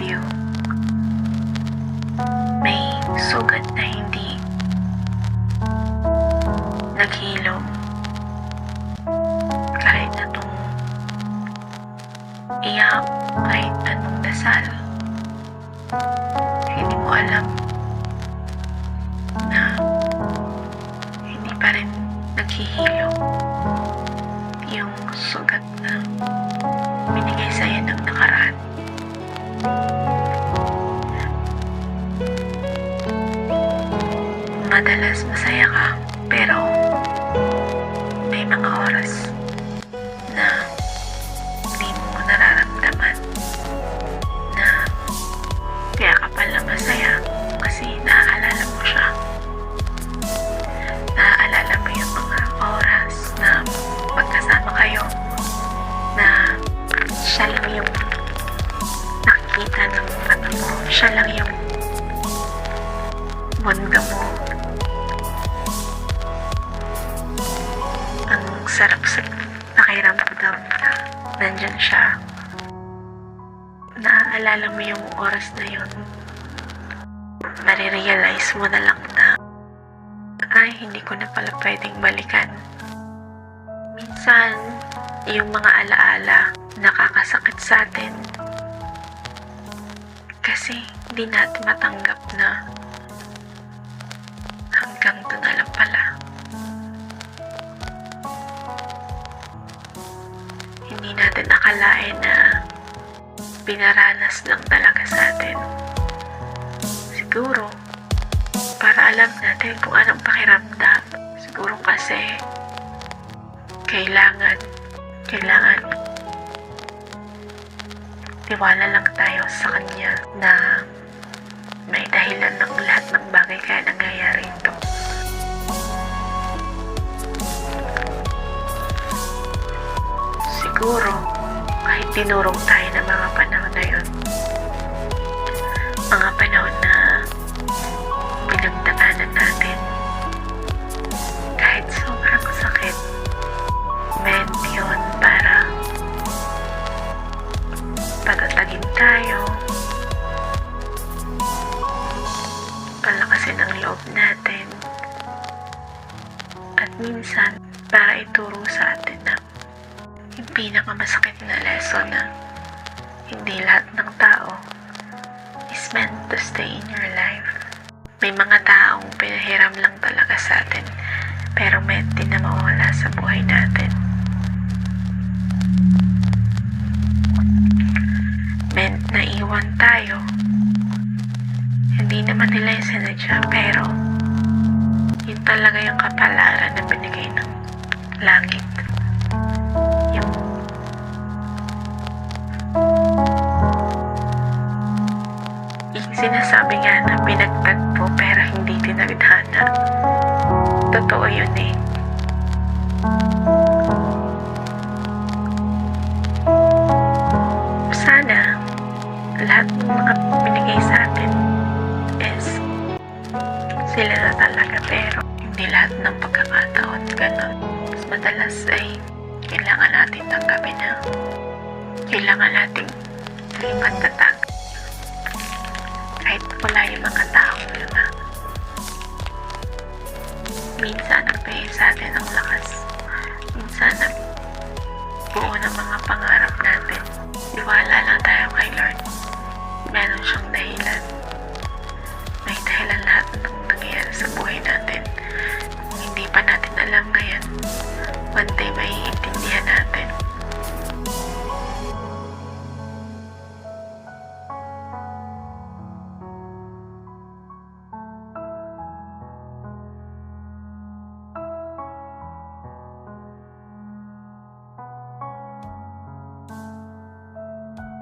you. May sugat na hindi naghilom. Kahit anong iyak, kahit anong dasal, hindi mo alam na hindi pa rin naghihilom yung sugat na binigay sa'yo ng nakaraan. Madalas masaya ka, pero may mga oras na hindi mo nararamdaman na kaya ka pala masaya kasi naaalala mo siya. Naaalala mo yung mga oras na magkasama kayo, na siya lang yung nakikita ng mata mo, siya lang yung mundo mo. Ang sarap sa pakiramdam na nandyan siya. Naaalala mo yung oras na yun. Marirealize mo na lang na ay, hindi ko na pala pwedeng balikan. Minsan, yung mga alaala nakakasakit sa atin kasi hindi natin matanggap na hanggang doon na lang pala. Hindi natin akalain na pinaranas lang talaga sa atin. Siguro, para alam natin kung anong pakiramdam. Siguro kasi kailangan tiwala lang tayo sa kanya na may dahilan ng lahat ng bagay kaya nangyayari ito. Siguro, kahit tinurong tayo ng mga panahon na yun, mga panahon na pinagdaanan natin, kahit sobrang sakit, meant yun para patatagin tayo, palakasin ang loob natin, at minsan para ituro sa atin na yung pinakamasakit na lesson na hindi lahat ng tao is meant to stay in your life. May mga taong pinahiram lang talaga sa atin, pero meant din na mawala sa buhay natin. Meant na iwan tayo. Hindi naman nila yung sinadya, pero yun talaga yung kapalaran na binigay ng langit. Yung sinasabi nga na pinagtagpo pero hindi tinagdhana. Totoo yun eh. Sana lahat ng mga binigay sa atin is sila na talaga, pero hindi lahat ng pagkakataon ganun. Mas madalas ay kailangan natin tanggapin na kailangan natin ipagtatag kahit wala yung mga taong yun na minsan nagbigay sa atin ang lakas, minsan buo ng mga pangarap natin. Iwala lang tayo kay Lord. Meron siyang dahilan. May dahilan lahat ng nangyayari sa buhay natin. Kung hindi pa natin alam ngayon, one day maiintindihan natin.